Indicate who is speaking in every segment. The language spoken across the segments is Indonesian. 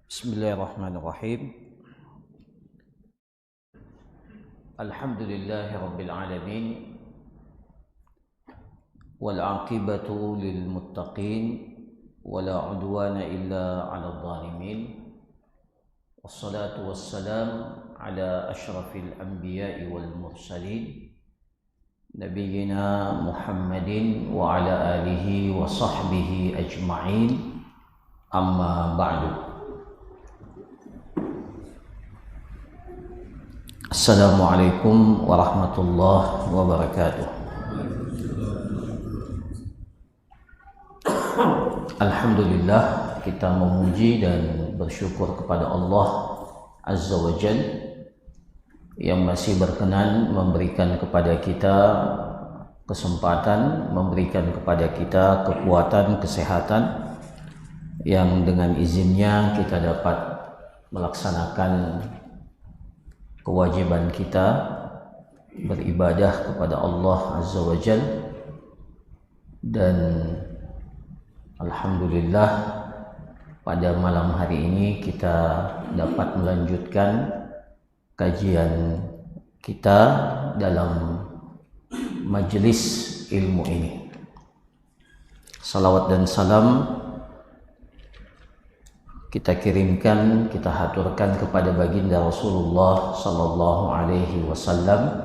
Speaker 1: Bismillahirrahmanirrahim. Alhamdulillahi rabbil alamin. Wal 'aqibatu lil muttaqin wala 'udwana illa 'alal zalimin. Wassalatu wassalam ala asyrafil anbiya'i wal mursalin nabiyyina Muhammadin wa ala alihi wa sahbihi ajma'in. Amma ba'du. Assalamualaikum warahmatullahi wabarakatuh. Alhamdulillah, kita memuji dan bersyukur kepada Allah Azza wa Jalla yang masih berkenan memberikan kepada kita kesempatan, memberikan kepada kita kekuatan, kesehatan, yang dengan izinnya kita dapat melaksanakan kewajiban kita beribadah kepada Allah Azza wa Jalla. Dan alhamdulillah, pada malam hari ini kita dapat melanjutkan kajian kita dalam majelis ilmu ini. Salawat dan salam kita kirimkan, kita haturkan kepada baginda Rasulullah sallallahu alaihi wasallam,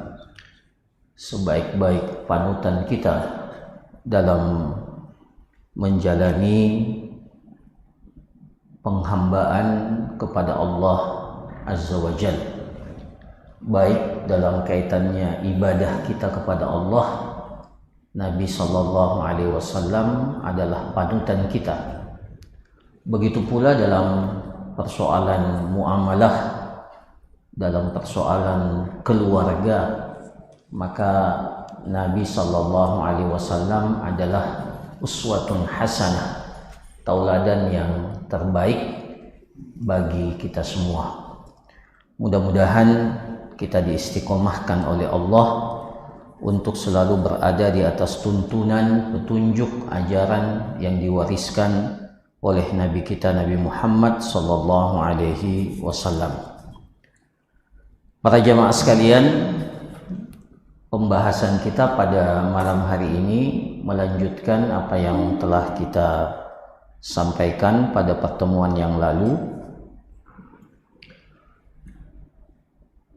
Speaker 1: sebaik-baik panutan kita dalam menjalani penghambaan kepada Allah Azza wa Jalla, baik dalam kaitannya ibadah kita kepada Allah. Nabi sallallahu alaihi wasallam adalah panutan kita. Begitu pula dalam persoalan muamalah, dalam persoalan keluarga, maka Nabi sallallahu alaihi wasallam adalah uswatun hasanah, tauladan yang terbaik bagi kita semua. Mudah-mudahan kita diistiqomahkan oleh Allah untuk selalu berada di atas tuntunan, petunjuk, ajaran yang diwariskan oleh Nabi kita Nabi Muhammad sallallahu alaihi wasallam. Para jamaah sekalian, pembahasan kita pada malam hari ini melanjutkan apa yang telah kita sampaikan pada pertemuan yang lalu,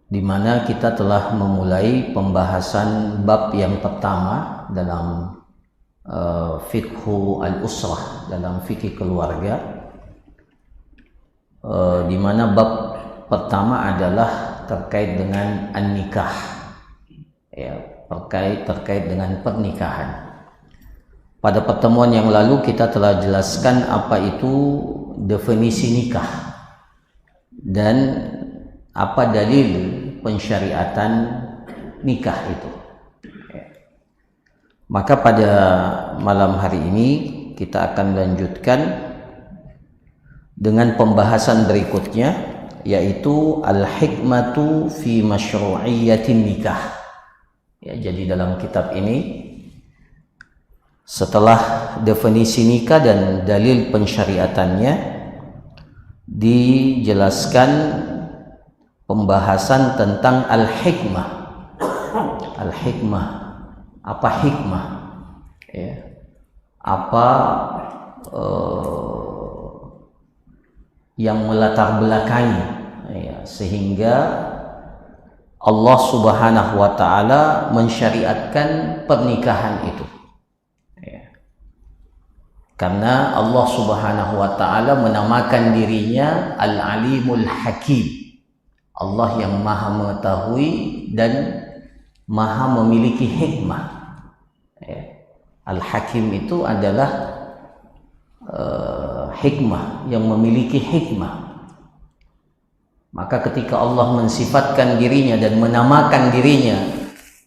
Speaker 1: di mana kita telah memulai pembahasan bab yang pertama dalam fiqhu al-usrah, dalam fikih keluarga, di mana bab pertama adalah terkait dengan an-nikah, ya, terkait dengan pernikahan. Pada pertemuan yang lalu kita telah jelaskan apa itu definisi nikah dan apa dalil pensyariatan nikah itu. Maka pada malam hari ini kita akan lanjutkan dengan pembahasan berikutnya, yaitu al-hikmatu fi masyru'iyyatin nikah. Ya, jadi dalam kitab ini, setelah definisi nikah dan dalil pensyariatannya, dijelaskan pembahasan tentang al-hikmah. Al-hikmah, apa hikmah, ya, apa yang melatar belakangi, ya, sehingga Allah Subhanahu wa ta'ala mensyariatkan pernikahan itu, ya. Karena Allah Subhanahu wa ta'ala menamakan dirinya Al-Alimul Hakim, Allah yang maha mengetahui dan maha memiliki hikmah. Al-Hakim itu adalah hikmah, yang memiliki hikmah. Maka ketika Allah mensifatkan dirinya dan menamakan dirinya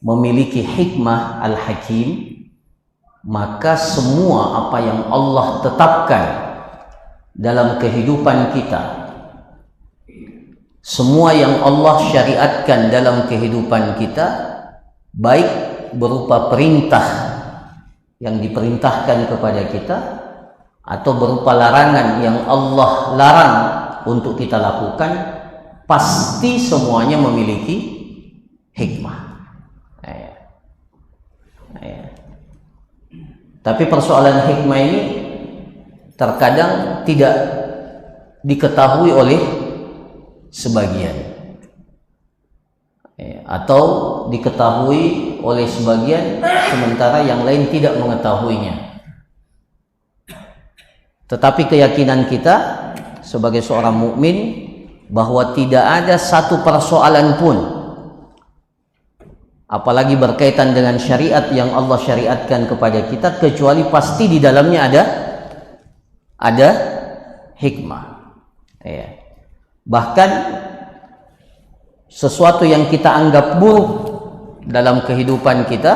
Speaker 1: memiliki hikmah Al-Hakim, maka semua apa yang Allah tetapkan dalam kehidupan kita, semua yang Allah syariatkan dalam kehidupan kita, baik berupa perintah yang diperintahkan kepada kita atau berupa larangan yang Allah larang untuk kita lakukan, pasti semuanya memiliki hikmah. Tapi persoalan hikmah ini terkadang tidak diketahui oleh sebagian, atau diketahui oleh sebagian sementara yang lain tidak mengetahuinya. Tetapi keyakinan kita sebagai seorang mukmin bahwa tidak ada satu persoalan pun, apalagi berkaitan dengan syariat yang Allah syariatkan kepada kita, kecuali pasti di dalamnya ada hikmah. Bahkan sesuatu yang kita anggap buruk dalam kehidupan kita,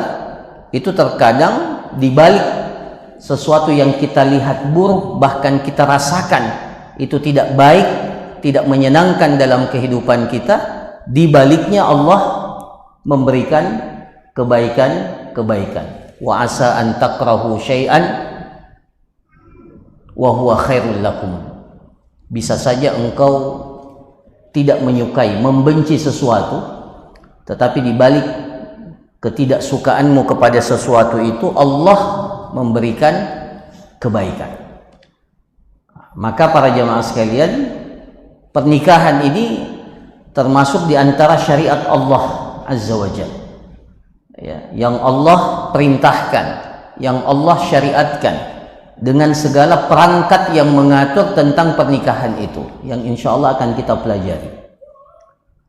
Speaker 1: itu terkadang dibalik sesuatu yang kita lihat buruk, bahkan kita rasakan itu tidak baik, tidak menyenangkan dalam kehidupan kita, dibaliknya Allah memberikan kebaikan. Wa asa an takrahu syai'an wa huwa khairul lakum. Bisa saja engkau tidak menyukai, membenci sesuatu, tetapi dibalik ketidaksukaanmu kepada sesuatu itu Allah memberikan kebaikan. Maka para jamaah sekalian, pernikahan ini termasuk di antara syariat Allah Azza wa Jalla, yang Allah perintahkan, yang Allah syariatkan, dengan segala perangkat yang mengatur tentang pernikahan itu, yang insya Allah akan kita pelajari.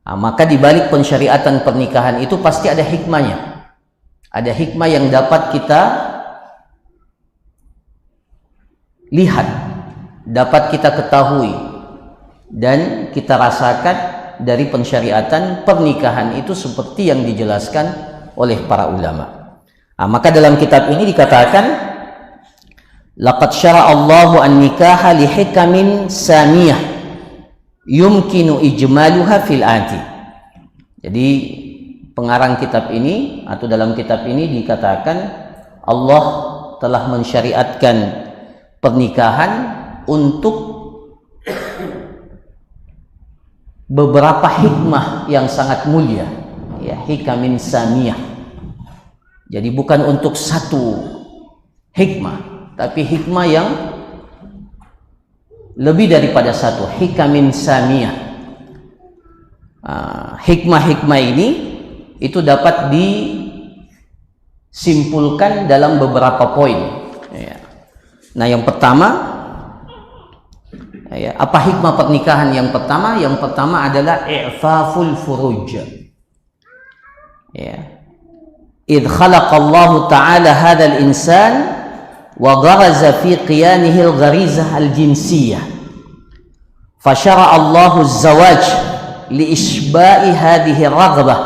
Speaker 1: Maka di balik pensyariatan pernikahan itu pasti ada hikmahnya. Ada hikmah yang dapat kita lihat, dapat kita ketahui, dan kita rasakan dari pensyariatan pernikahan itu seperti yang dijelaskan oleh para ulama. Maka dalam kitab ini dikatakan, laqad syara'allahu an-nikaha li hikamin samiyah yumkinu ijmaluha fil ati. Jadi pengarang kitab ini, atau dalam kitab ini dikatakan, Allah telah mensyariatkan pernikahan untuk beberapa hikmah yang sangat mulia, hikamin samiyah. Jadi bukan untuk satu hikmah, tapi hikmah yang lebih daripada satu, hikamin samiyah. Hikmah-hikmah ini itu dapat disimpulkan dalam beberapa poin. Nah, yang pertama, apa hikmah pernikahan yang pertama? Yang pertama adalah i'faful furuj. Idh khalaqallahu ta'ala hadzal insan wa gharaza fi qiyanihi al-gharizah al-jinsiyah. Fasyara'a Allahu az-zawaj li isba'i hadhihi ar-raghbah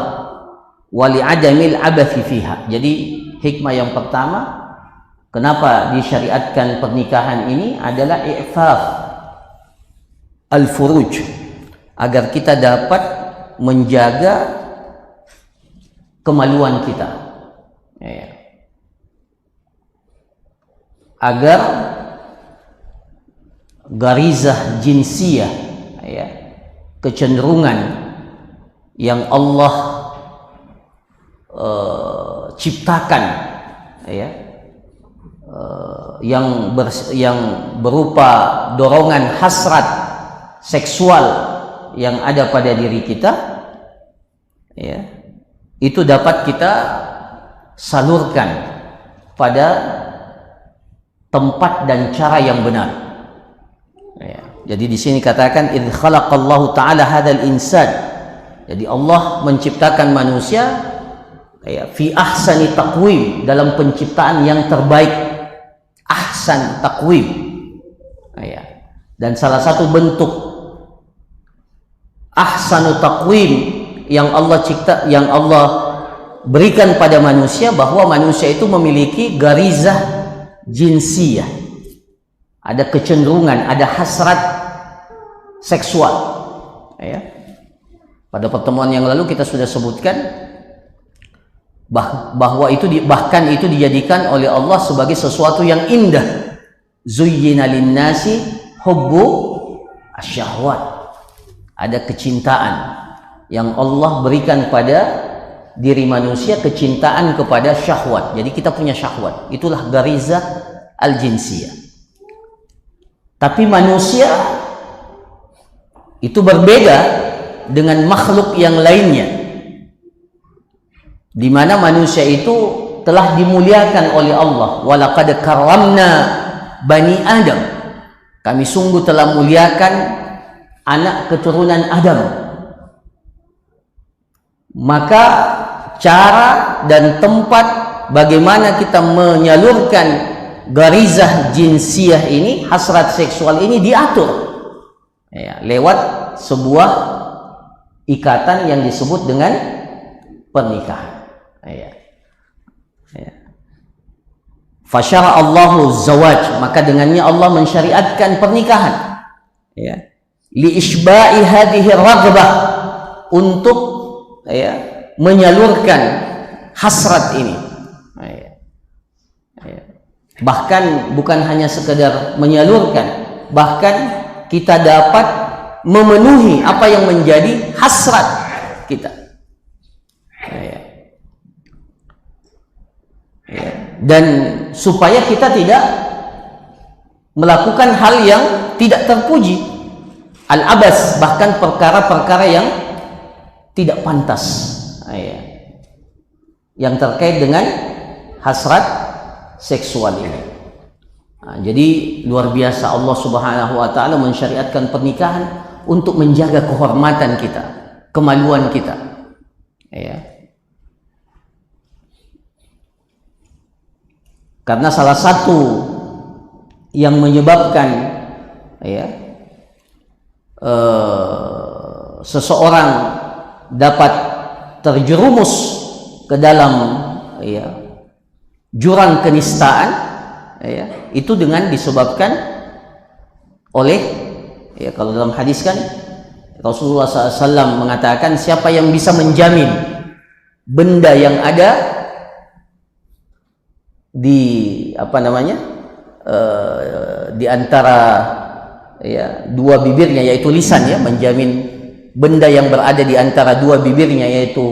Speaker 1: wa li 'adami al-'abathi fiha. Jadi hikmah yang pertama kenapa disyariatkan pernikahan ini adalah i'faf al-furuj, agar kita dapat menjaga kemaluan kita, agar garizah jinsiyah, kecenderungan yang Allah ciptakan, yang berupa dorongan hasrat seksual yang ada pada diri kita, itu dapat kita salurkan pada tempat dan cara yang benar. Jadi di sini katakan idz khalaqallahu ta'ala hadzal insan. Jadi Allah menciptakan manusia fi ahsani taqwim, dalam penciptaan yang terbaik, ahsan taqwim. Dan salah satu bentuk ahsanu taqwim yang Allah cipta, yang Allah berikan pada manusia, bahwa manusia itu memiliki garizah jinsiyah, ada kecenderungan, ada hasrat seksual. Pada pertemuan yang lalu kita sudah sebutkan bahwa itu bahkan itu dijadikan oleh Allah sebagai sesuatu yang indah. Zuyyina lin-nasi hubbu asyahwat. ada kecintaan yang Allah berikan pada diri manusia, kecintaan kepada syahwat. Jadi kita punya syahwat, itulah garizah al-jinsiyah. Tapi manusia itu berbeda dengan makhluk yang lainnya, di mana manusia itu telah dimuliakan oleh Allah. Walaqad karramna bani Adam, kami sungguh telah muliakan anak keturunan Adam. Maka cara dan tempat bagaimana kita menyalurkan garizah jinsiyah ini, hasrat seksual ini, diatur ya, lewat sebuah ikatan yang disebut dengan pernikahan ya. Fasyara Allahu zawaj, maka dengannya Allah mensyariatkan pernikahan ya, li isba'i hadhihi raghbah, untuk ya, menyalurkan hasrat ini ya. Bahkan bukan hanya sekedar menyalurkan, bahkan kita dapat memenuhi apa yang menjadi hasrat kita ya. Dan supaya kita tidak melakukan hal yang tidak terpuji, al-abas, bahkan perkara-perkara yang tidak pantas ya, yang terkait dengan hasrat seksual ini. Nah, jadi luar biasa Allah Subhanahu wa taala mensyariatkan pernikahan untuk menjaga kehormatan kita, kemaluan kita ya. Karena salah satu yang menyebabkan ya, seseorang dapat terjerumus ke dalam ya, jurang kenistaan ya, itu dengan disebabkan oleh ya, kalau dalam hadis kan Rasulullah SAW mengatakan, siapa yang bisa menjamin benda yang ada di apa namanya di antara ya, dua bibirnya, yaitu lisan ya, menjamin benda yang berada di antara dua bibirnya, yaitu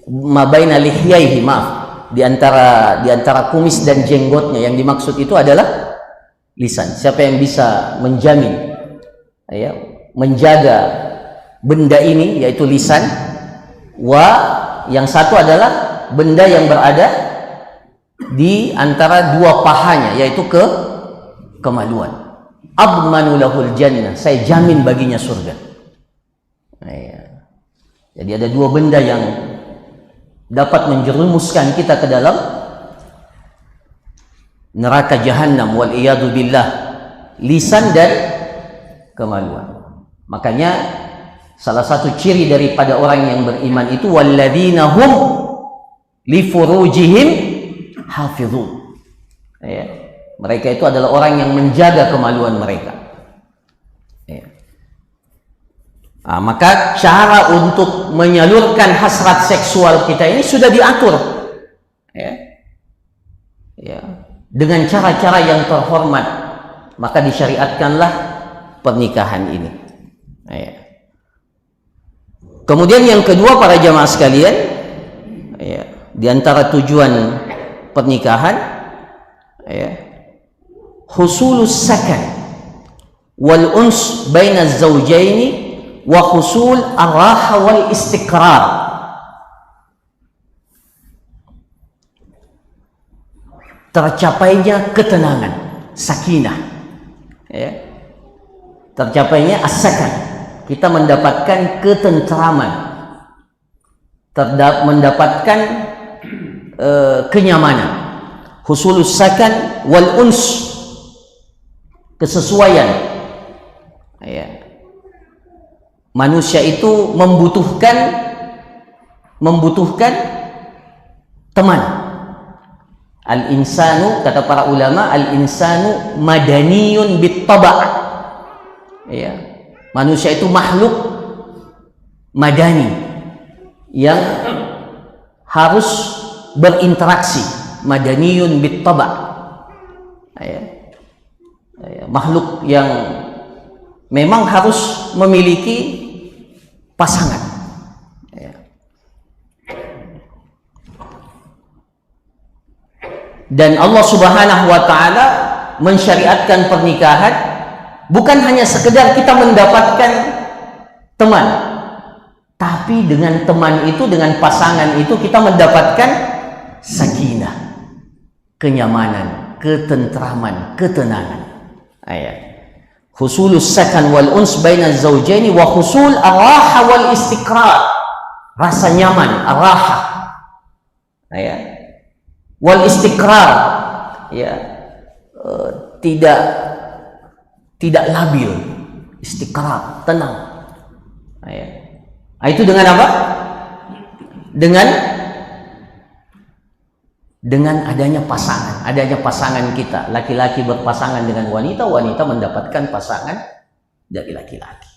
Speaker 1: mabaina lihyaihi, maaf, di antara kumis dan jenggotnya, yang dimaksud itu adalah lisan. Siapa yang bisa menjamin ya, menjaga benda ini, yaitu lisan, yang satu adalah benda yang berada di antara dua pahanya, yaitu kemaluan. Admanu lahul jannah, saya jamin baginya surga. Ya. Jadi ada dua benda yang dapat menjerumuskan kita ke dalam neraka jahanam, wal iyadu billah, lisan dan kemaluan. Makanya salah satu ciri daripada orang yang beriman itu, walladzina hum li furujihim hafizun ya, mereka itu adalah orang yang menjaga kemaluan mereka ya. Nah, maka cara untuk menyalurkan hasrat seksual kita ini sudah diatur ya, ya, dengan cara-cara yang terhormat, maka disyariatkanlah pernikahan ini ya. Kemudian yang kedua, para jamaah sekalian ya, di antara tujuan pernikahan ya, husulus sakan wal uns baina zawjaini wa husul ar-raha wal istiqrar, tercapainya ketenangan, sakinah ya, tercapainya as-sakan, kita mendapatkan ketentraman, mendapatkan kenyamanan. Husulus sakan wal uns, kesesuaian ya. Manusia itu membutuhkan teman. Al-insanu, kata para ulama, al-insanu madaniyun bit-taba' ya. Manusia itu makhluk madani yang harus berinteraksi, madaniyun bit-taba' ya. Makhluk yang memang harus memiliki pasangan. Ya. Dan Allah Subhanahu wa Ta'ala mensyariatkan pernikahan bukan hanya sekedar kita mendapatkan teman, tapi dengan teman itu, dengan pasangan itu kita mendapatkan sakinah, kenyamanan, ketentraman, ketenangan. Ayat husulus sakan wal uns baina zawjaini wa husul ar-raha wal istiqrar, rasa nyaman, ar-raha, ya, wal istiqrar, ya, tidak labil, istiqrar, tenang, ya. Itu dengan apa? Dengan adanya pasangan kita, laki-laki berpasangan dengan wanita, wanita mendapatkan pasangan dari laki-laki.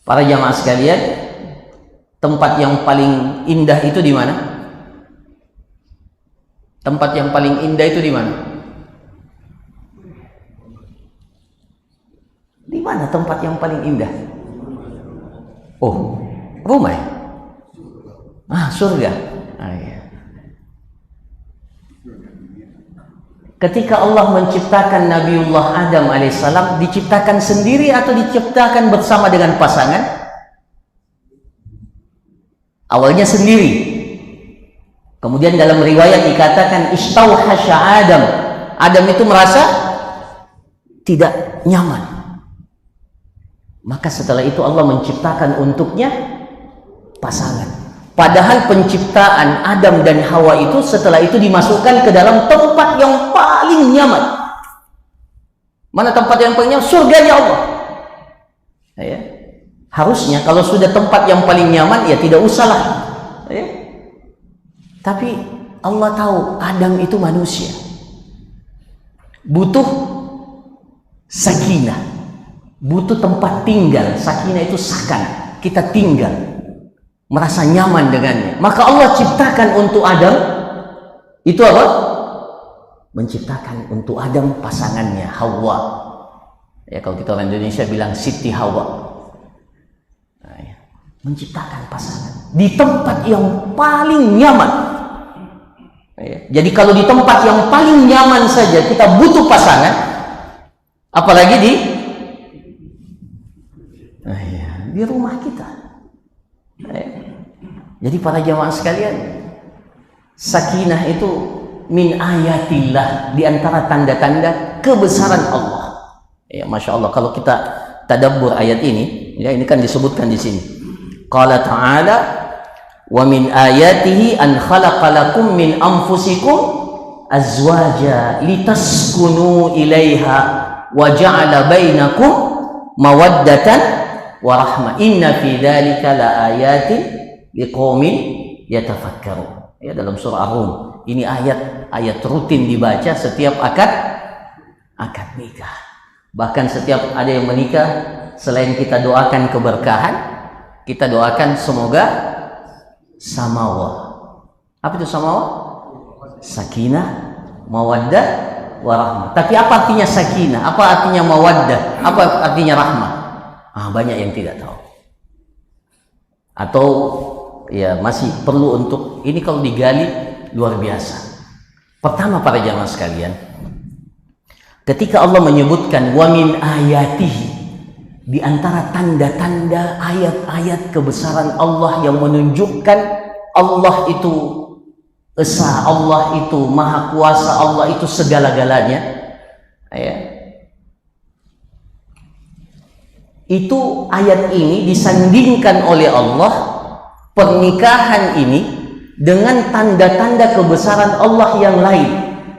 Speaker 1: Para jamaah sekalian, tempat yang paling indah itu di mana? Tempat yang paling indah itu di mana? Di mana tempat yang paling indah? Oh, rumah. Surga. Iya. Ketika Allah menciptakan Nabiullah Adam alaihissalam, diciptakan sendiri atau diciptakan bersama dengan pasangan? Awalnya sendiri. Kemudian dalam riwayat dikatakan istauhasya Adam. Adam itu merasa tidak nyaman. Maka setelah itu Allah menciptakan untuknya pasangan. Padahal penciptaan Adam dan Hawa itu setelah itu dimasukkan ke dalam tempat yang paling nyaman. Mana tempat yang paling nyaman? Surganya Allah. Ya. Harusnya kalau sudah tempat yang paling nyaman, ya tidak usahlah. Ya. Tapi Allah tahu Adam itu manusia, butuh sakinah, butuh tempat tinggal. Sakinah itu sakan, kita tinggal, merasa nyaman dengannya. Maka Allah ciptakan untuk Adam itu apa? Menciptakan untuk Adam pasangannya Hawa. Ya, kalau kita orang Indonesia bilang Siti Hawa. Nah, ya. Menciptakan pasangan di tempat yang paling nyaman. Ya. Jadi kalau di tempat yang paling nyaman saja kita butuh pasangan, apalagi di rumah kita. Jadi para jamaah sekalian, sakinah itu min ayatillah, di antara tanda-tanda kebesaran Allah. Ya, Masya Allah, kalau kita tadabbur ayat ini, ya, ini kan disebutkan di sini. Qala ta'ala, wa min ayatihi an khalaqalakum min anfusikum azwaja litaskunu ilaiha wa ja'ala bainakum mawaddatan wa rahmah. Inna fi dzalika la ayatin liqaumin yatafakkarun. Ya, dalam surah Ar-Rum. Ini ayat rutin dibaca setiap akad nikah. Bahkan setiap ada yang menikah, selain kita doakan keberkahan, kita doakan semoga samawah. Apa itu samawah? Sakinah, mawaddah, warahmah. Tapi apa artinya sakinah? Apa artinya mawaddah? Apa artinya rahmah? Banyak yang tidak tahu. Atau ya masih perlu untuk ini kalau digali luar biasa. Pertama para jamaah sekalian, ketika Allah menyebutkan wa min ayatihi, di antara tanda-tanda ayat-ayat kebesaran Allah yang menunjukkan Allah itu esa, Allah itu maha kuasa, Allah itu segala-galanya, ya. Itu ayat ini disandingkan oleh Allah, pernikahan ini dengan tanda-tanda kebesaran Allah yang lain,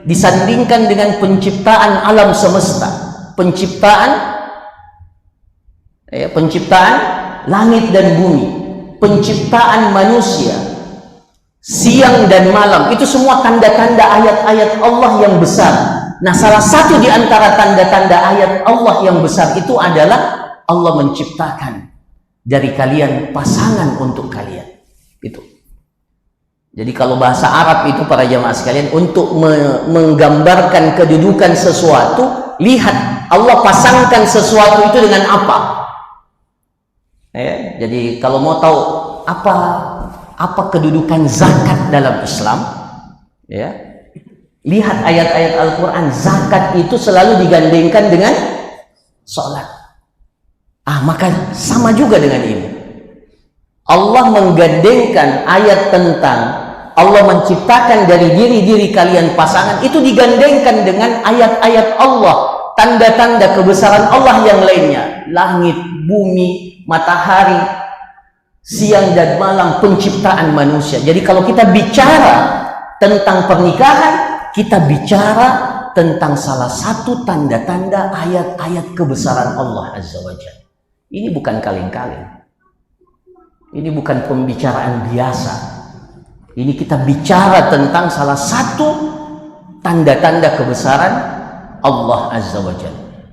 Speaker 1: disandingkan dengan penciptaan alam semesta, penciptaan langit dan bumi, penciptaan manusia, siang dan malam. Itu semua tanda-tanda ayat-ayat Allah yang besar. Nah, salah satu di antara tanda-tanda ayat Allah yang besar itu adalah Allah menciptakan dari kalian pasangan untuk kalian. Itu. Jadi kalau bahasa Arab itu para jamaah sekalian, untuk menggambarkan kedudukan sesuatu, lihat Allah pasangkan sesuatu itu dengan apa. Ya, jadi kalau mau tahu apa kedudukan zakat dalam Islam, ya, lihat ayat-ayat Al-Quran. Zakat itu selalu digandengkan dengan sholat. Maka sama juga dengan ini. Allah menggandengkan ayat tentang Allah menciptakan dari diri-diri kalian pasangan, itu digandengkan dengan ayat-ayat Allah, tanda-tanda kebesaran Allah yang lainnya, langit, bumi, matahari, siang dan malam, penciptaan manusia. Jadi kalau kita bicara tentang pernikahan, kita bicara tentang salah satu tanda-tanda ayat-ayat kebesaran Allah Azza wa Jalla. Ini bukan kaleng-kaleng, ini bukan pembicaraan biasa. Ini kita bicara tentang salah satu tanda-tanda kebesaran Allah Azza wa Jalla.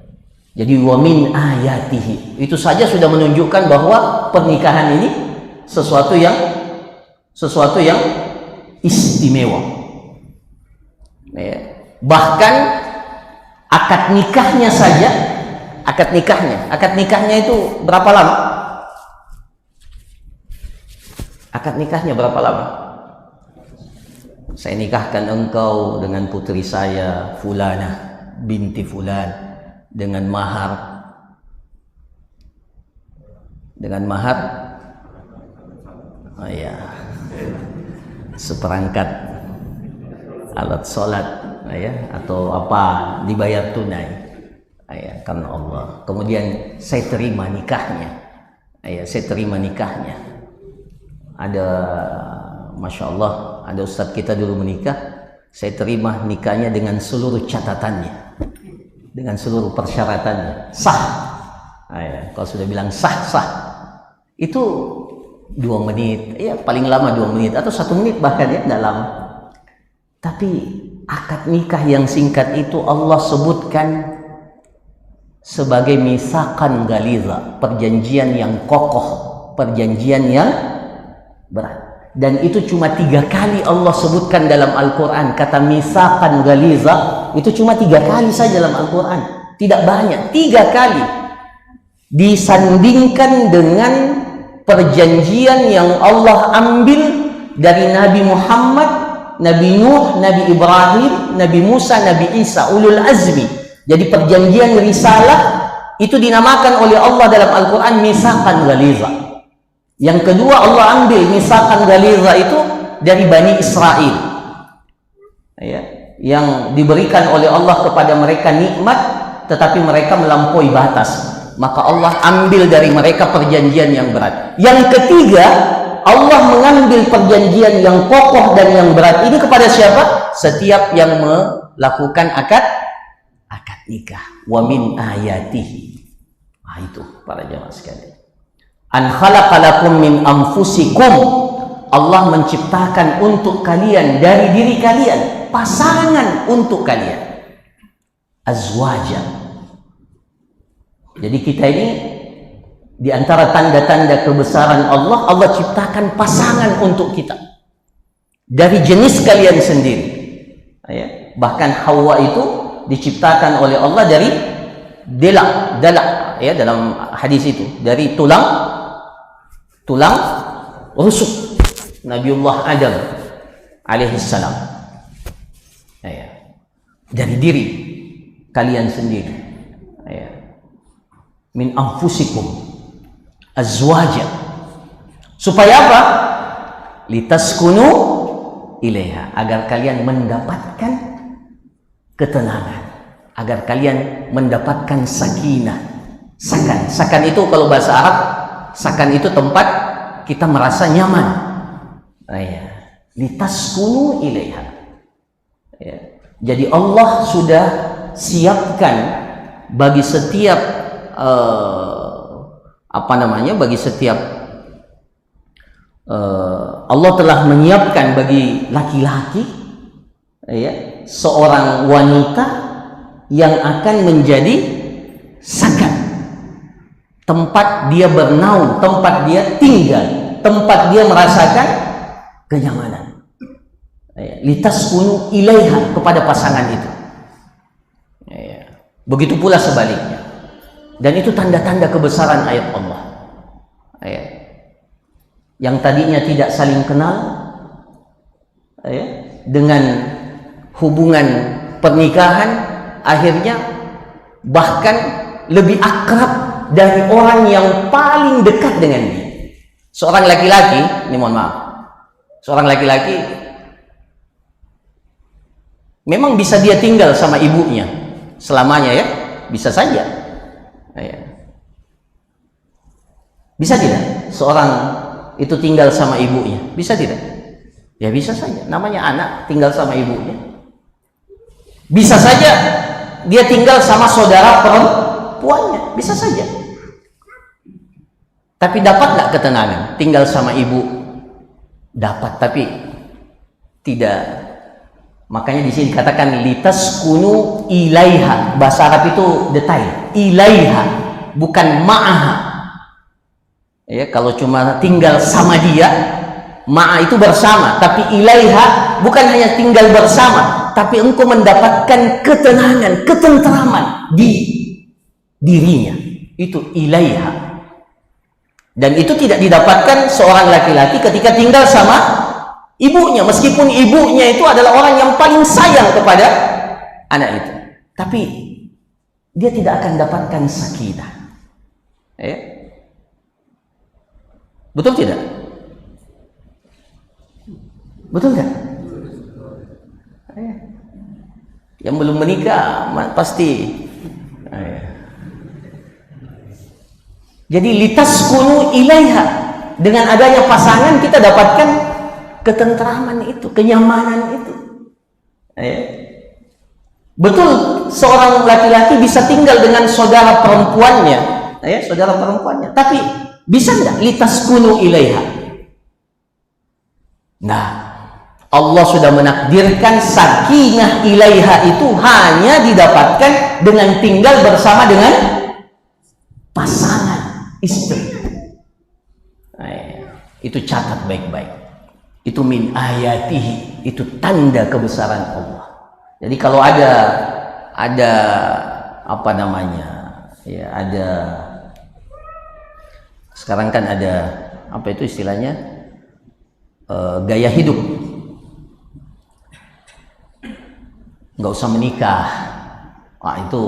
Speaker 1: Jadi wa min ayatihi, itu saja sudah menunjukkan bahwa pernikahan ini sesuatu yang istimewa. Ya. Bahkan akad nikahnya saja, akad nikahnya itu berapa lama? Akad nikahnya berapa lama? Saya nikahkan engkau dengan putri saya Fulanah binti Fulan dengan mahar seperangkat alat sholat, atau apa, dibayar tunai, karena Allah. Kemudian saya terima nikahnya, ada, Masya Allah, ada ustadz kita dulu menikah, saya terima nikahnya dengan seluruh catatannya, dengan seluruh persyaratannya, sah. Kalau sudah bilang sah, itu 2 menit, paling lama 2 menit atau 1 menit bahkan, tidak lama. Tapi akad nikah yang singkat itu Allah sebutkan sebagai misakan galiza, perjanjian yang kokoh, perjanjian yang berat. Dan itu cuma 3 kali Allah sebutkan dalam Al-Quran. Kata misakan galiza itu cuma 3 kali saja dalam Al-Quran, tidak banyak. 3 kali disandingkan dengan perjanjian yang Allah ambil dari Nabi Muhammad, Nabi Nuh, Nabi Ibrahim, Nabi Musa, Nabi Isa, ulul azmi. Jadi perjanjian risalah itu dinamakan oleh Allah dalam Al-Quran misakan galiza. Yang kedua, Allah ambil misakan galiza itu dari Bani Israel, yang diberikan oleh Allah kepada mereka nikmat, tetapi mereka melampaui batas. Maka Allah ambil dari mereka perjanjian yang berat. Yang ketiga, Allah mengambil perjanjian yang kokoh dan yang berat ini kepada siapa? Setiap yang melakukan akad nikah. Wa min ayatihi. Itu para jamaah sekalian. An khalaqalakum min anfusikum, Allah menciptakan untuk kalian dari diri kalian pasangan untuk kalian, azwaja. Jadi kita ini di antara tanda-tanda kebesaran Allah, Allah ciptakan pasangan untuk kita dari jenis kalian sendiri. Bahkan Hawa itu diciptakan oleh Allah dari dala, dalam hadis itu, dari tulang rusuk Nabiullah Adam alaihissalam, dari diri kalian sendiri, min anfusikum azwaja, supaya apa? Litaskunu ilaiha, agar kalian mendapatkan ketenangan, agar kalian mendapatkan sakinah. Sakan itu kalau bahasa Arab, sakan itu tempat kita merasa nyaman. Litaskunu ilaiha. Jadi Allah sudah siapkan bagi setiap bagi setiap Allah telah menyiapkan bagi laki-laki seorang wanita yang akan menjadi sakan, tempat dia bernaung, tempat dia tinggal, tempat dia merasakan kenyamanan. Litaskunu ilaiha, kepada pasangan itu. Begitu pula sebaliknya. Dan itu tanda-tanda kebesaran ayat Allah. yang tadinya tidak saling kenal, ya, dengan hubungan pernikahan akhirnya bahkan lebih akrab dari orang yang paling dekat dengan dia. Seorang laki-laki, ini mohon maaf, seorang laki-laki memang bisa dia tinggal sama ibunya selamanya, ya, bisa saja, ya. Bisa tidak seorang itu tinggal sama ibunya? Bisa tidak? Ya bisa saja, namanya anak tinggal sama ibunya. Bisa saja dia tinggal sama saudara perempuannya, bisa saja. Tapi dapat nggak ketenangan tinggal sama ibu? Dapat, tapi tidak. Makanya di sini dikatakan litaskunu ilaiha. Bahasa Arab itu detail. Ilaiha, bukan ma'aha. Ya, kalau cuma tinggal sama dia, ma'a itu bersama, tapi ilaiha bukan hanya tinggal bersama, tapi engkau mendapatkan ketenangan, ketentraman di dirinya. Itu ilaiha. Dan itu tidak didapatkan seorang laki-laki ketika tinggal sama ibunya, meskipun ibunya itu adalah orang yang paling sayang kepada anak itu, tapi dia tidak akan dapatkan sakinah, ya. Betul tidak? Betul nggak? Yang belum menikah pasti. Jadi litaskunu ilaiha, dengan adanya pasangan kita dapatkan ketentraman itu, kenyamanan itu. Betul, seorang laki-laki bisa tinggal dengan saudara perempuannya, saudara perempuannya, tapi bisa nggak litaskunu ilaiha? Nah, Allah sudah menakdirkan sakinah ilaiha itu hanya didapatkan dengan tinggal bersama dengan pasangan istri. Itu catat baik-baik. Itu min ayatihi, itu tanda kebesaran Allah. Jadi kalau ada apa namanya, ya, ada sekarang kan ada apa itu istilahnya, gaya hidup nggak usah menikah. Itu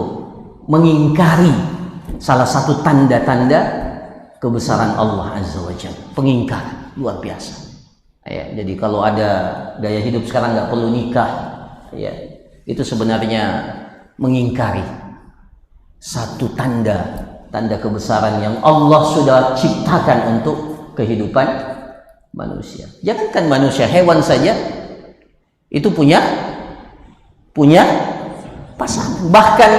Speaker 1: mengingkari salah satu tanda-tanda kebesaran Allah Azza wa Jalla. Pengingkaran luar biasa, ya. Jadi kalau ada gaya hidup sekarang nggak perlu nikah, ya, itu sebenarnya mengingkari satu tanda kebesaran yang Allah sudah ciptakan untuk kehidupan manusia. Jangankan manusia, hewan saja itu punya pasangan. Bahkan,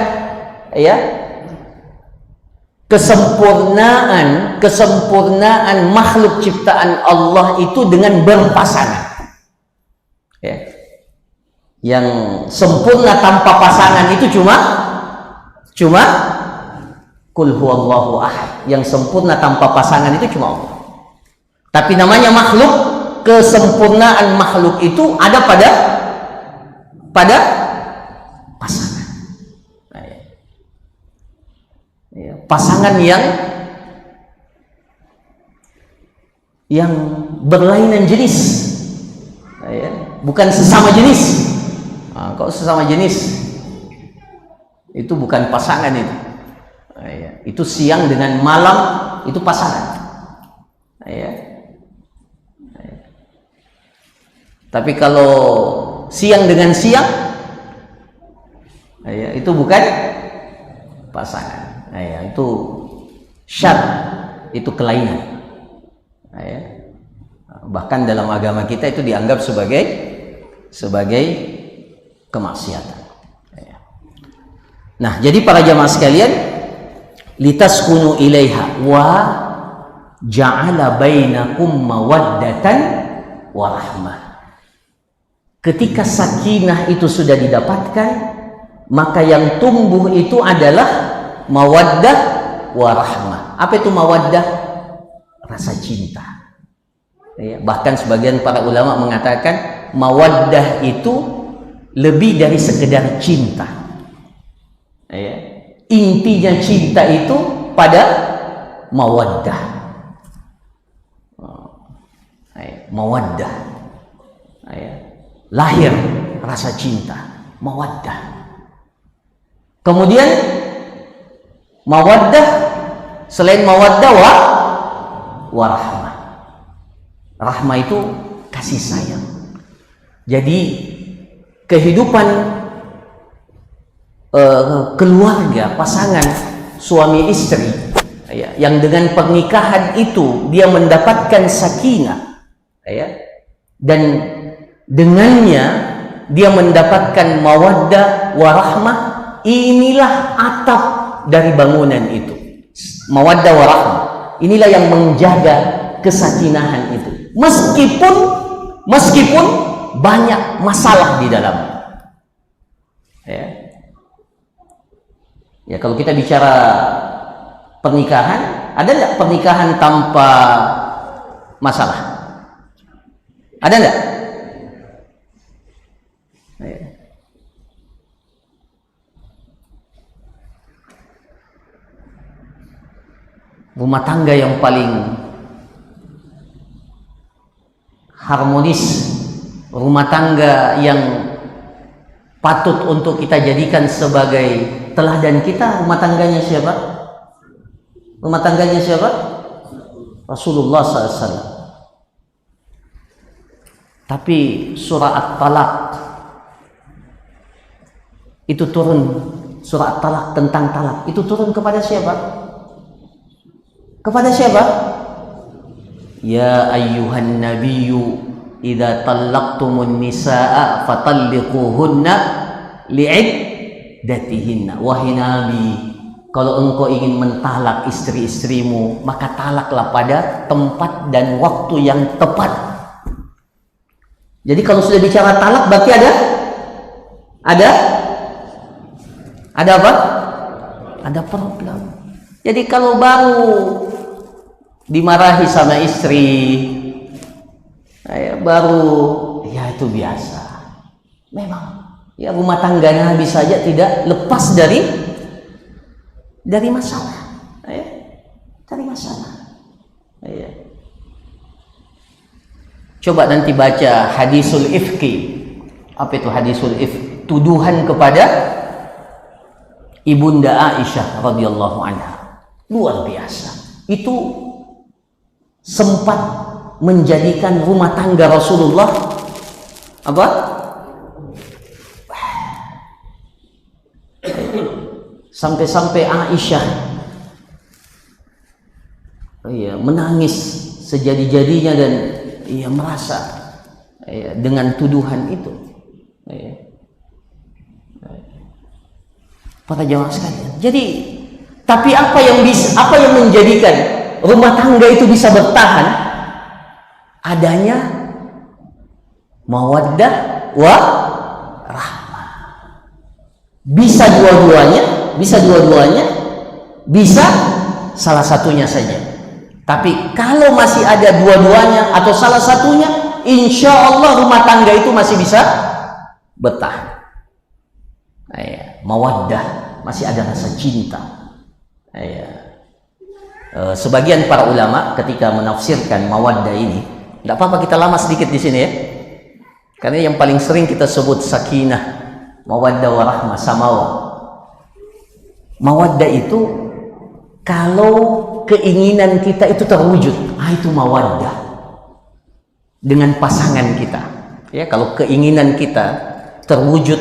Speaker 1: ya, kesempurnaan makhluk ciptaan Allah itu dengan berpasangan, ya. Yang sempurna tanpa pasangan itu cuma Qul huwallahu ahad. Yang sempurna tanpa pasangan itu cuma Allah. Tapi namanya makhluk, kesempurnaan makhluk itu ada pada pasangan. Pasangan yang berlainan jenis, bukan sesama jenis. Kalau sesama jenis itu bukan pasangan itu. Itu siang dengan malam itu pasangan. Tapi kalau siang dengan siang, itu bukan pasangan. Itu syad, itu kelainan. Bahkan dalam agama kita itu dianggap sebagai kemaksiatan. Nah, jadi para jamaah sekalian, litaskunu ilaiha wa ja'ala bainakum mawaddatan wa rahmah. Ketika sakinah itu sudah didapatkan, maka yang tumbuh itu adalah mawaddah wa rahmah. Apa itu mawaddah? Rasa cinta. Bahkan sebagian para ulama mengatakan mawaddah itu lebih dari sekedar cinta. Intinya cinta itu pada mawaddah. Mawaddah. Lahir rasa cinta, mawaddah. Kemudian mawaddah, selain mawaddah warahmah. Rahmah itu kasih sayang. Jadi kehidupan keluarga, pasangan suami istri, yang dengan pernikahan itu dia mendapatkan sakinah, dan dengannya dia mendapatkan mawaddah warahmah. Inilah atap dari bangunan itu, mawaddah warahmah. Inilah yang menjaga kesakinahan itu, meskipun banyak masalah di dalamnya. Ya, kalau kita bicara pernikahan, ada nggak pernikahan tanpa masalah? Ada nggak? Rumah tangga yang paling harmonis, rumah tangga yang patut untuk kita jadikan sebagai teladan kita, rumah tangganya siapa? Rumah tangganya siapa? Rasulullah SAW. Tapi surah At-Talaq itu turun, surah At-Talaq tentang talak itu turun kepada siapa? Kepada siapa? Ya ayyuhan nabiyyu idza talaqtumun nisaa fatalliquhunna li'iddatihinna. Wahai Nabi, kalau engkau ingin mentalak istri-istrimu, maka talaklah pada tempat dan waktu yang tepat. Jadi kalau sudah bicara talak berarti ada apa? Ada problem. Jadi kalau baru dimarahi sama istri, baru ya itu biasa. Memang ya rumah tangga Nabi saja tidak lepas dari masalah, dari masalah. Coba nanti baca hadisul ifki. Apa itu hadisul ifki? Tuduhan kepada ibunda Aisyah radhiyallahu anha. Luar biasa. Itu sempat menjadikan rumah tangga Rasulullah apa? Sampai-sampai Aisyah menangis sejadi-jadinya dan ia merasa dengan tuduhan itu. Para jamaah sekalian. Jadi, tapi apa yang menjadikan rumah tangga itu bisa bertahan? Adanya mawaddah wa rahmah. Bisa dua-duanya, bisa salah satunya saja. Tapi kalau masih ada dua-duanya atau salah satunya, insya Allah rumah tangga itu masih bisa bertahan. Mawaddah, masih ada rasa cinta. Sebagian para ulama ketika menafsirkan mawaddah ini, tidak apa-apa kita lama sedikit di sini ya, karena yang paling sering kita sebut sakinah, mawaddah warahmah, samawa. Mawaddah itu kalau keinginan kita itu terwujud, itu mawaddah dengan pasangan kita. Ya, kalau keinginan kita terwujud,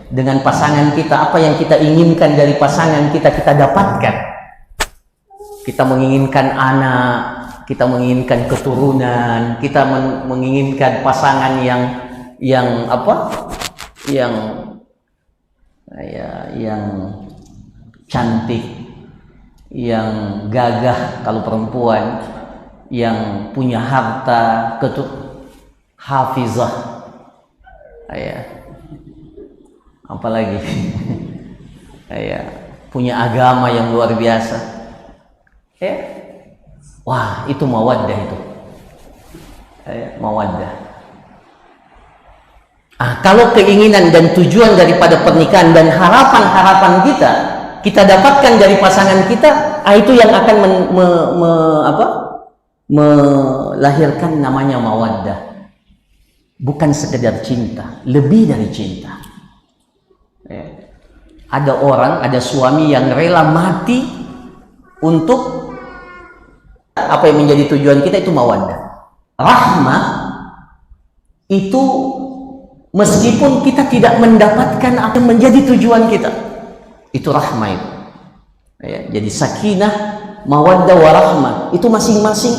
Speaker 1: dengan pasangan kita, apa yang kita inginkan dari pasangan kita dapatkan. Kita menginginkan anak, kita menginginkan keturunan, kita menginginkan pasangan yang cantik, yang gagah kalau perempuan, yang punya harta, hafizah, apalagi punya agama yang luar biasa. Wah, itu mawaddah itu. Mawaddah. Kalau keinginan dan tujuan daripada pernikahan dan harapan-harapan kita dapatkan dari pasangan kita, itu yang akan melahirkan namanya mawaddah. Bukan sekedar cinta, lebih dari cinta. Ada orang, ada suami yang rela mati untuk apa yang menjadi tujuan kita, itu mawaddah. Rahmah itu meskipun kita tidak mendapatkan apa yang menjadi tujuan kita, itu rahmah itu. Jadi sakinah, mawaddah, warahmah itu masing-masing.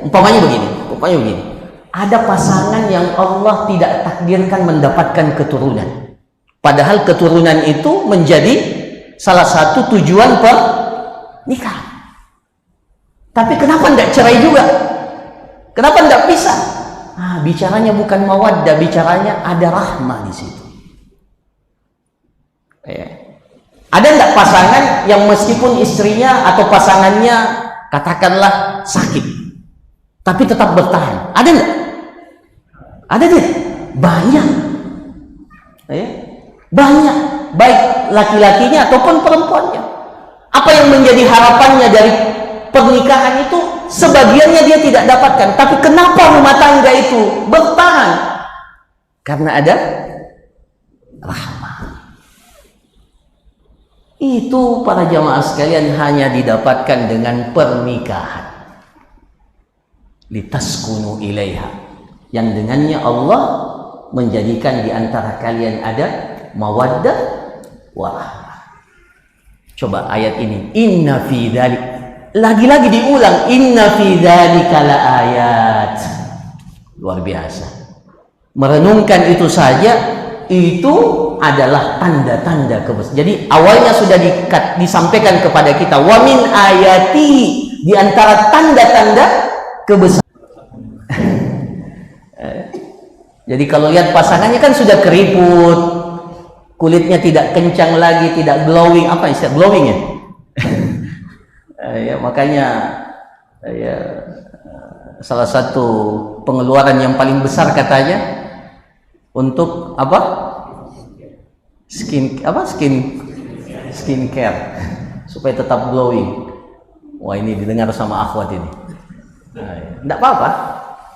Speaker 1: Umpamanya begini. Ada pasangan yang Allah tidak takdirkan mendapatkan keturunan. Padahal keturunan itu menjadi salah satu tujuan pernikahan. Tapi kenapa tidak cerai juga? Kenapa tidak pisah? Bicaranya bukan mawaddah, bicaranya ada rahmah di situ. Ada tidak pasangan yang meskipun istrinya atau pasangannya katakanlah sakit, tapi tetap bertahan? Ada tidak? Ada deh, banyak, banyak, baik laki-lakinya ataupun perempuannya. Apa yang menjadi harapannya dari pernikahan itu, sebagiannya dia tidak dapatkan. Tapi kenapa rumah tangga itu bertahan? Karena ada rahmah. Itu para jamaah sekalian hanya didapatkan dengan pernikahan. Litaskunu ilaiha, yang dengannya Allah menjadikan di antara kalian ada mawaddah warahmah. Coba ayat ini, inna fi dzalik, lagi-lagi diulang, inna fi dzalika laayat. Luar biasa. Merenungkan itu saja, itu adalah tanda-tanda kebesaran. Jadi awalnya sudah disampaikan kepada kita, wa min ayati, di antara tanda-tanda kebesaran. Jadi kalau lihat pasangannya kan sudah keriput, kulitnya tidak kencang lagi, tidak glowing, apa istilah glowing ya? Makanya salah satu pengeluaran yang paling besar katanya untuk apa? Skincare supaya tetap glowing. Wah, ini didengar sama akhwat ini. Tidak apa-apa,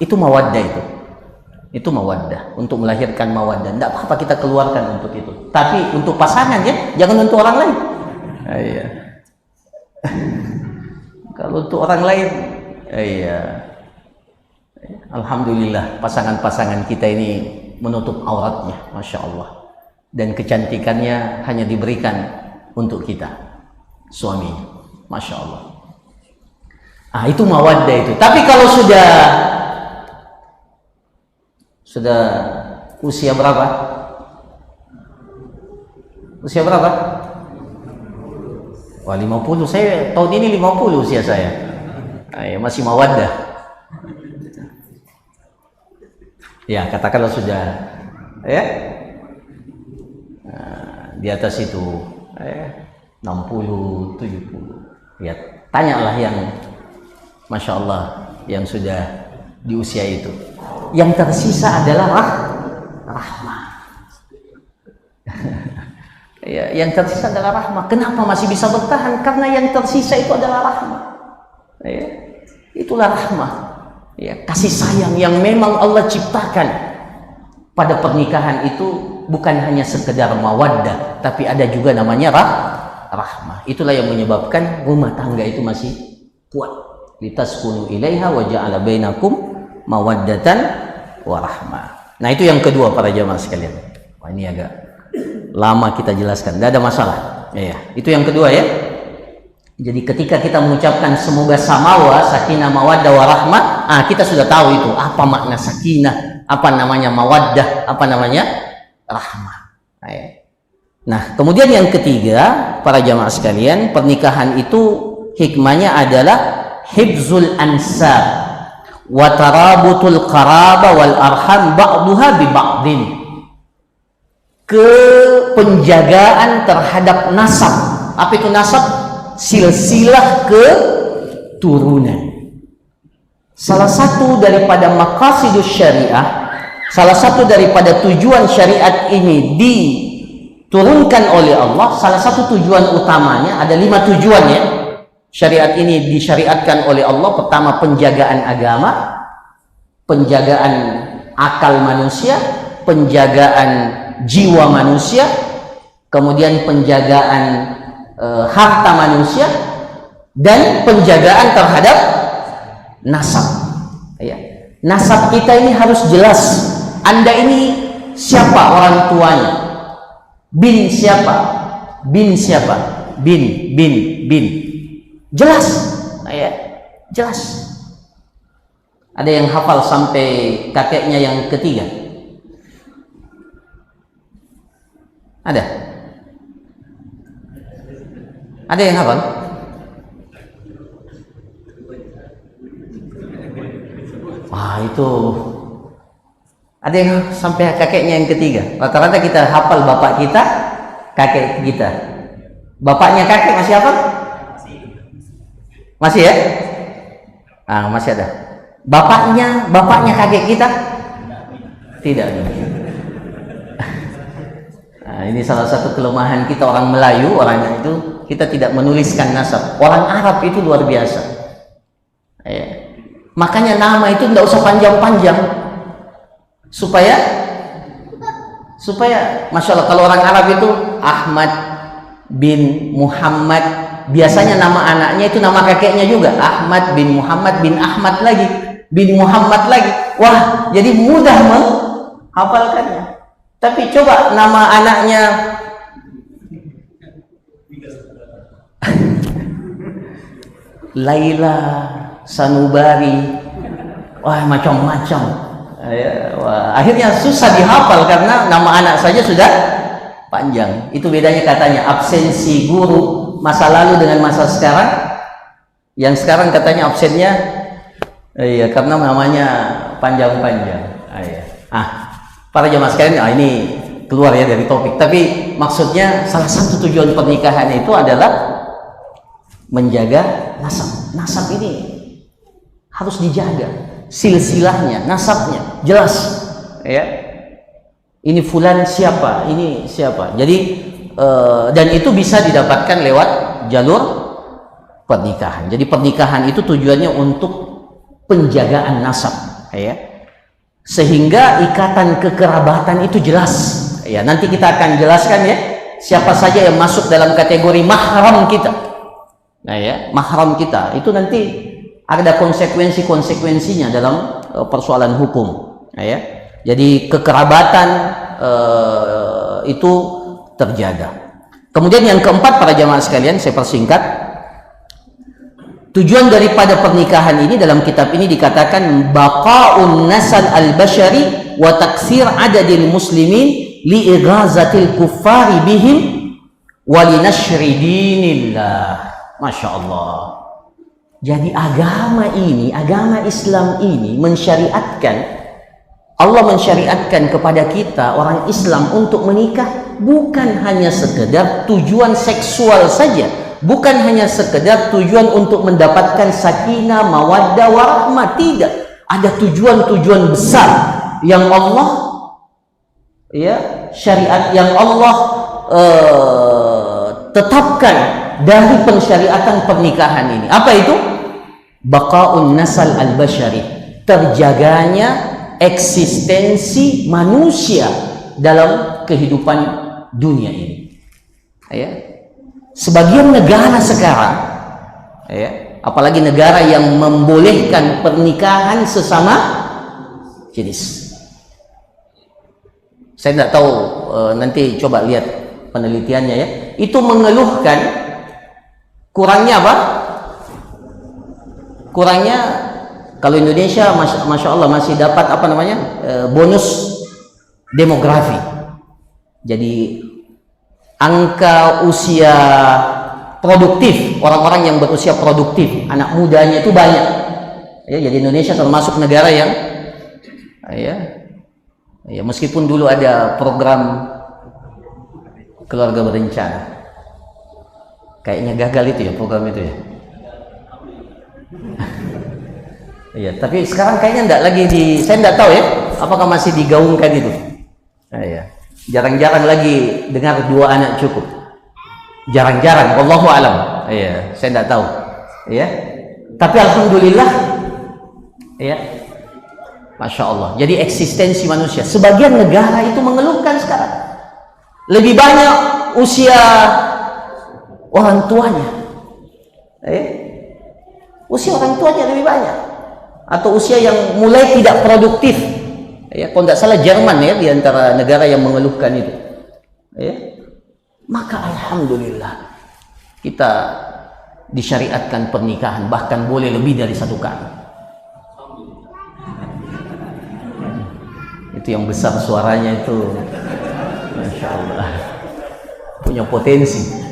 Speaker 1: itu mawaddah itu mawaddah, untuk melahirkan mawaddah. Tidak apa-apa kita keluarkan untuk itu. Tapi untuk pasangan ya, jangan untuk orang lain. Kalau untuk orang lain, alhamdulillah pasangan-pasangan kita ini menutup auratnya, masya Allah. Dan kecantikannya hanya diberikan untuk kita, suami, masya Allah. Itu mawaddah itu. Tapi kalau sudah usia berapa? Usia berapa? Wah, 50. Saya tahun ini 50 usia saya. Masih mawaddah. Ya, katakanlah sudah di atas itu 60, 70. Ya, tanyalah yang masya Allah yang sudah di usia itu. Yang tersisa adalah rahmah. Yang tersisa adalah rahmah. Kenapa masih bisa bertahan? Karena yang tersisa itu adalah rahmah. Itulah rahmah. Kasih sayang yang memang Allah ciptakan pada pernikahan itu bukan hanya sekedar mawaddah, tapi ada juga namanya rahmah. Itulah yang menyebabkan rumah tangga itu masih kuat. Litaskunu ilaiha wa ja'ala bainakum mawaddatan warahmah. Nah, itu yang kedua para jamaah sekalian. Wah, ini agak lama kita jelaskan, tidak ada masalah. Itu yang kedua ya. Jadi ketika kita mengucapkan semoga samawa, sakinah, mawaddah, warahmah, kita sudah tahu itu apa makna sakinah, apa namanya mawaddah, apa namanya rahmah. Nah, kemudian yang ketiga para jamaah sekalian, pernikahan itu hikmahnya adalah hifzul ansab wa tarabutul qaraba wal arham ba'duha bi ba'din. Penjagaan terhadap nasab. Apa itu nasab? Silsilah keturunan. Salah satu daripada maqasidus syariah, salah satu daripada tujuan syariat ini diturunkan oleh Allah, salah satu tujuan utamanya, ada 5 tujuannya. Syariat ini disyariatkan oleh Allah, pertama penjagaan agama, penjagaan akal manusia, penjagaan jiwa manusia, kemudian penjagaan harta manusia, dan penjagaan terhadap nasab. Ya. Nasab kita ini harus jelas. Anda ini siapa orang tuanya? Bin siapa? Bin siapa? Bin. Jelas, ya, jelas. Ada yang hafal sampai kakeknya yang ketiga? Ada? Ada yang hafal? Wah, itu ada yang sampai kakeknya yang ketiga. Rata-rata kita hafal bapak kita, kakek kita. Bapaknya kakek masih hafal? Masih ya? Ah, masih ada. Bapaknya kakek kita? Tidak. Nah, ini salah satu kelemahan kita orang Melayu, orangnya itu kita tidak menuliskan nasab. Orang Arab itu luar biasa. Ya. Makanya nama itu tidak usah panjang-panjang, supaya Masya Allah, kalau orang Arab itu Ahmad bin Muhammad, biasanya nama anaknya itu nama kakeknya juga, Ahmad bin Muhammad bin Ahmad lagi, bin Muhammad lagi. Wah, jadi mudah menghafalkannya. Tapi coba nama anaknya Laila, Sanubari, wah macam-macam. Wah, akhirnya susah dihafal karena nama anak saja sudah panjang. Itu bedanya katanya absensi guru masa lalu dengan masa sekarang. Yang sekarang katanya absennya karena namanya panjang-panjang. Para jemaah sekalian, ini keluar ya dari topik. Tapi maksudnya salah satu tujuan pernikahan itu adalah menjaga nasab. Nasab ini harus dijaga, silsilahnya, nasabnya jelas. Ya, ini fulan siapa, ini siapa. Jadi dan itu bisa didapatkan lewat jalur pernikahan. Jadi pernikahan itu tujuannya untuk penjagaan nasab, ya, sehingga ikatan kekerabatan itu jelas. Ya, nanti kita akan jelaskan ya siapa saja yang masuk dalam kategori mahram kita. Nah ya, mahram kita itu nanti ada konsekuensinya dalam persoalan hukum. Nah, ya, jadi kekerabatan itu terjaga. Kemudian yang keempat, para jamaah sekalian, saya persingkat. Tujuan daripada pernikahan ini dalam kitab ini dikatakan baqa'un nasal al-bashari wa taksir adadil muslimin li ighazatil kuffari bihim wa li nashri dinillah. Masya Allah. Jadi agama Islam ini mensyariatkan, Allah mensyariatkan kepada kita orang Islam untuk menikah bukan hanya sekedar tujuan seksual saja, bukan hanya sekedar tujuan untuk mendapatkan sakinah, mawaddah, warahmah. Tidak, ada tujuan-tujuan besar yang Allah syariat, yang Allah tetapkan dari pensyariatan pernikahan ini. Apa itu? Baqa'un nasal al-bashari, terjaganya eksistensi manusia dalam kehidupan dunia ini. Ya. Sebagian negara sekarang, ya, apalagi negara yang membolehkan pernikahan sesama jenis. Saya tidak tahu, nanti coba lihat penelitiannya ya. Itu mengeluhkan kurangnya apa? Kurangnya kalau Indonesia Masya Allah masih dapat apa namanya bonus demografi. Jadi angka usia produktif, orang-orang yang berusia produktif, anak mudanya itu banyak. Ya, jadi Indonesia termasuk negara yang ya meskipun dulu ada program keluarga berencana, kayaknya gagal itu ya program itu ya. Iya, tapi sekarang kayaknya enggak lagi saya enggak tahu ya, apakah masih digaungkan itu. Nah, ya. Jarang-jarang lagi dengar 2 anak cukup. Jarang-jarang, wallahu alam. Iya, saya enggak tahu. Ya. Tapi alhamdulillah, ya, masya Allah. Jadi eksistensi manusia. Sebagian negara itu mengeluhkan sekarang lebih banyak usia orang tuanya. Usia orang tuanya lebih banyak, atau usia yang mulai tidak produktif. Ya, kalau tidak salah Jerman ya di antara negara yang mengeluhkan itu. Ya. Maka alhamdulillah kita disyariatkan pernikahan, bahkan boleh lebih dari satu kali. Itu yang besar suaranya itu, masya Allah, punya potensi.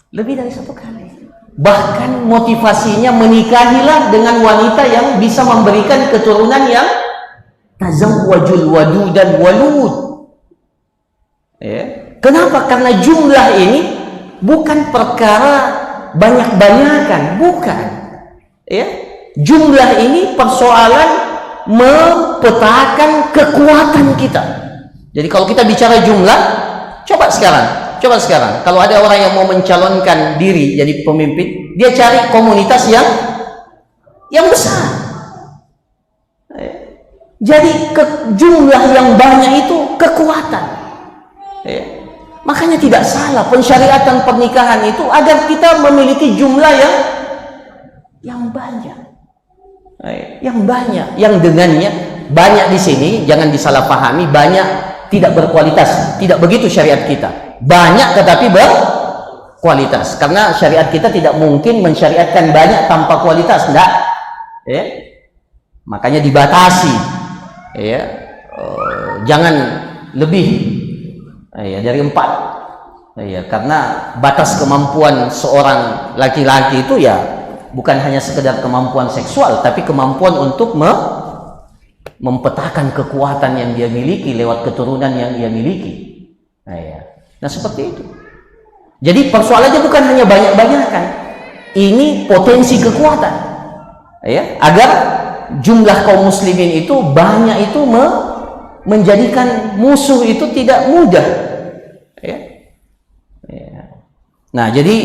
Speaker 1: Lebih dari satu kali. Bahkan motivasinya menikahilah dengan wanita yang bisa memberikan keturunan yang tazawwajul wadudan walud. Ya. Kenapa? Karena jumlah ini bukan perkara banyak-banyakan, bukan. Ya. Jumlah ini persoalan mempetakan kekuatan kita. Jadi kalau kita bicara jumlah, coba sekarang kalau ada orang yang mau mencalonkan diri jadi pemimpin, dia cari komunitas yang besar. Ya. Jadi jumlah yang banyak itu kekuatan. Ya. Makanya tidak salah pensyariatan pernikahan itu agar kita memiliki jumlah yang banyak. Yang banyak, yang dengannya banyak di sini jangan disalahpahami, banyak tidak berkualitas. Tidak begitu syariat kita. Banyak tetapi berkualitas. Karena syariat kita tidak mungkin mensyariatkan banyak tanpa kualitas, enggak. Ya. Makanya dibatasi. Ya. Jangan lebih dari 4. Ya, karena batas kemampuan seorang laki-laki itu ya bukan hanya sekedar kemampuan seksual, tapi kemampuan untuk mempetakan kekuatan yang dia miliki lewat keturunan yang dia miliki. Nah, seperti itu. Jadi persoalannya bukan hanya banyak-banyakan, ini potensi kekuatan. Ya, agar jumlah kaum muslimin itu banyak itu menjadikan musuh itu tidak mudah. Ya. Nah, jadi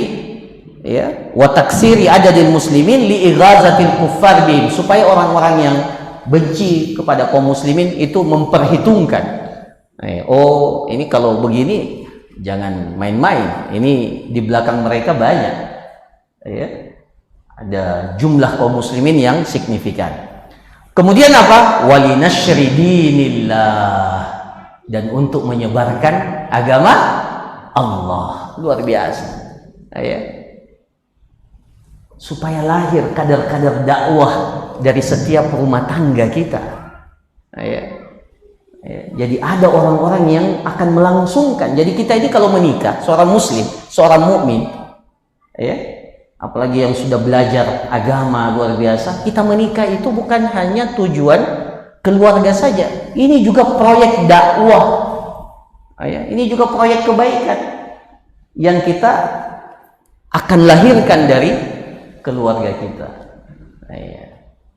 Speaker 1: ya, wa taksiri adadil muslimin li ighazatil kuffar bihim, supaya orang-orang yang benci kepada kaum muslimin itu memperhitungkan. Oh, ini kalau begini jangan main-main. Ini di belakang mereka banyak. Ya. Ada jumlah kaum muslimin yang signifikan. Kemudian apa? Walinashri dinillah, dan untuk menyebarkan agama Allah. Luar biasa. Ya. Supaya lahir kadar-kadar dakwah dari setiap rumah tangga kita. Ya. Ya. Jadi ada orang-orang yang akan melangsungkan. Jadi kita ini kalau menikah, seorang muslim, seorang mukmin, ya, apalagi yang sudah belajar agama luar biasa, kita menikah itu bukan hanya tujuan keluarga saja. Ini juga proyek dakwah. Ya, ini juga proyek kebaikan yang kita akan lahirkan dari keluarga kita.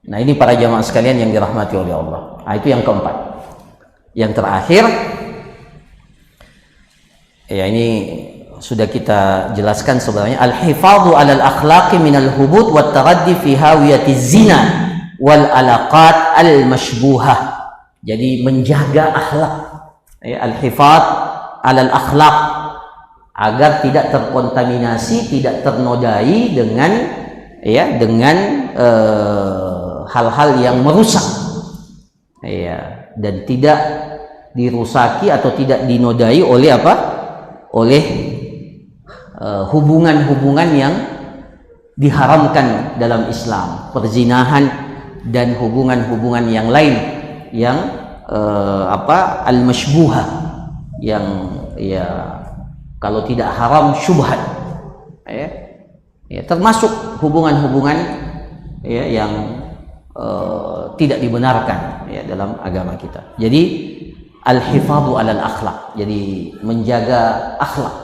Speaker 1: Nah, ini para jamaah sekalian yang dirahmati oleh Allah. Nah, itu yang keempat. Yang terakhir, ya ini sudah kita jelaskan sebenarnya, al-hifadhu 'alal akhlaqi minal hubut wat taraddi fi hawiyatiz zina wal alaqat al-mashbuhah. Jadi menjaga akhlak, ya, al-hifadh 'alal akhlaq, agar tidak terkontaminasi, tidak ternodai dengan hal-hal yang merusak, ya, dan tidak dirusaki atau tidak dinodai oleh apa? Oleh hubungan-hubungan yang diharamkan dalam Islam, perzinahan dan hubungan-hubungan yang lain yang al-mashbuhah, yang ya kalau tidak haram syubhat, ya, termasuk hubungan-hubungan ya yang tidak dibenarkan ya dalam agama kita. Jadi al-hifadhu 'alal akhlaq, jadi menjaga akhlak,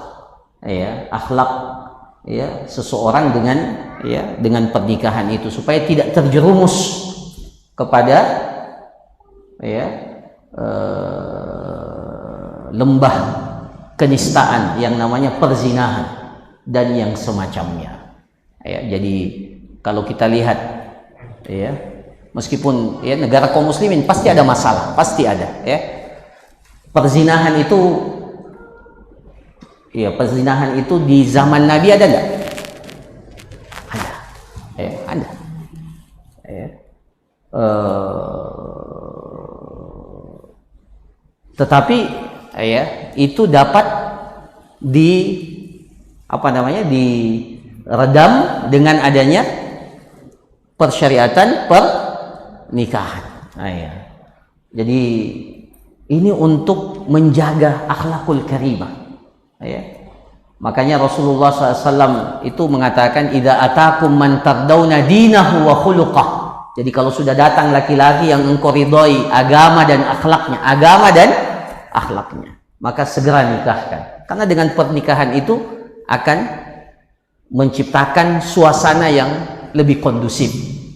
Speaker 1: ya, akhlak ya seseorang dengan pernikahan itu, supaya tidak terjerumus kepada ya lembah kenistaan yang namanya perzinahan. dan yang semacamnya. Ya, jadi kalau kita lihat, ya, meskipun ya negara kaum muslimin pasti ada masalah, pasti ada. Ya, perzinahan itu, ya perzinahan itu di zaman Nabi ada nggak? Ada, ya, ada. Ya. Tetapi ya itu dapat diredam dengan adanya persyariatan pernikahan. Nah, ya. Jadi ini untuk menjaga akhlakul karimah. Ya. Makanya Rasulullah SAW itu mengatakan, "Idza atakum man tardawna dinahu wa khuluqah." Jadi kalau sudah datang laki-laki yang engkau ridhoi agama dan akhlaknya, maka segera nikahkan. Karena dengan pernikahan itu akan menciptakan suasana yang lebih kondusif.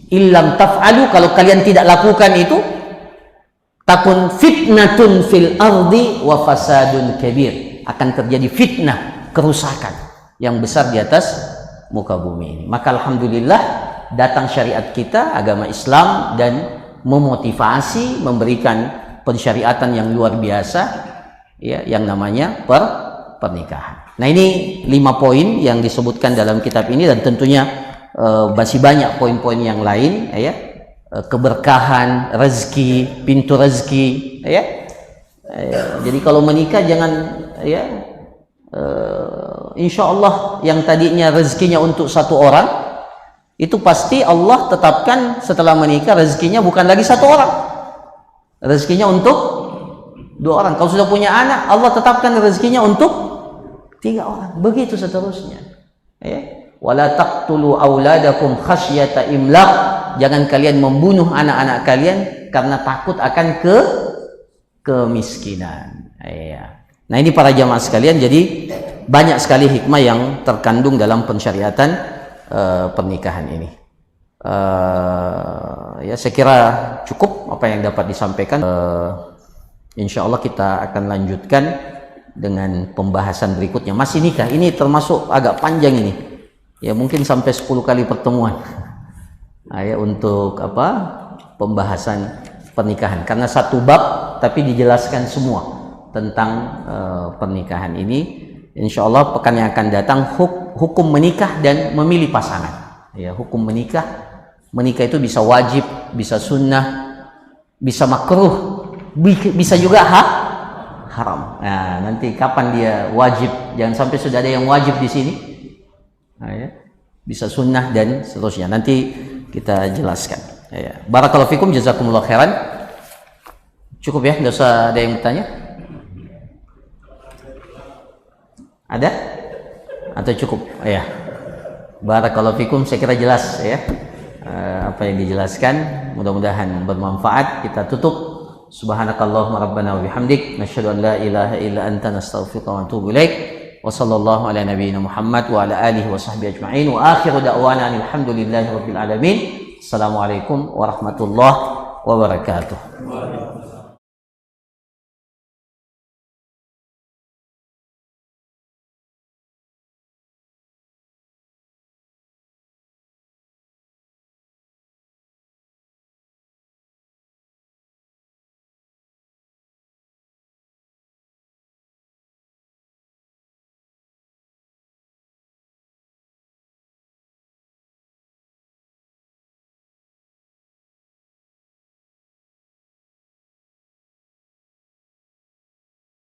Speaker 1: Illam taf'alu, kalau kalian tidak lakukan itu, takun fitnatun fil ardi wa fasadun kabir. Akan terjadi fitnah, kerusakan yang besar di atas muka bumi ini. Maka alhamdulillah datang syariat kita, agama Islam, dan memotivasi, memberikan pensyariatan yang luar biasa, ya, yang namanya pernikahan. Nah, ini 5 poin yang disebutkan dalam kitab ini, dan tentunya masih banyak poin-poin yang lain, ya, keberkahan, rezeki, pintu rezeki, ya. Jadi kalau menikah jangan, ya, insya Allah yang tadinya rezekinya untuk satu orang, itu pasti Allah tetapkan setelah menikah rezekinya bukan lagi satu orang, rezekinya untuk 2 orang. Kalau sudah punya anak, Allah tetapkan rezekinya untuk 3 orang, begitu seterusnya. Ya. Wala taqtulu auladakum khasyata imlaq. Jangan kalian membunuh anak-anak kalian karena takut akan kemiskinan. Ya. Nah, ini para jamaah sekalian, jadi banyak sekali hikmah yang terkandung dalam pensyariatan pernikahan ini. Ya, saya kira cukup apa yang dapat disampaikan. Insya Allah kita akan lanjutkan dengan pembahasan berikutnya. Masih nikah, ini termasuk agak panjang ini. Ya, mungkin sampai 10 kali pertemuan. Nah, ya, untuk pembahasan pernikahan. Karena satu bab tapi dijelaskan semua tentang pernikahan ini. Insya Allah pekan yang akan datang hukum menikah dan memilih pasangan. Ya, hukum menikah itu bisa wajib, bisa sunnah, bisa makruh, bisa juga haram. Nah, nanti kapan dia wajib? Jangan sampai sudah ada yang wajib di sini. Nah, ya, bisa sunnah dan seterusnya. Nanti kita jelaskan. Ya. Barakallahu fikum, jazakumullah khairan. Cukup ya, nggak usah ada yang bertanya. Ada? Atau cukup? Ya. Barakallahu fikum, saya kira jelas ya apa yang dijelaskan. Mudah-mudahan bermanfaat. Kita tutup. Subhanakallahumma rabbana wa bihamdik, nasyhadu an la ilaha illa anta, nastaghfiruka wa natubu ilaik. Wa sallallahu ala nabiyyina Muhammad wa ala alihi wa sahbihi ajma'in. Wa akhiru da'wana alhamdulillahi rabbil alamin. Assalamualaikum warahmatullahi wabarakatuh.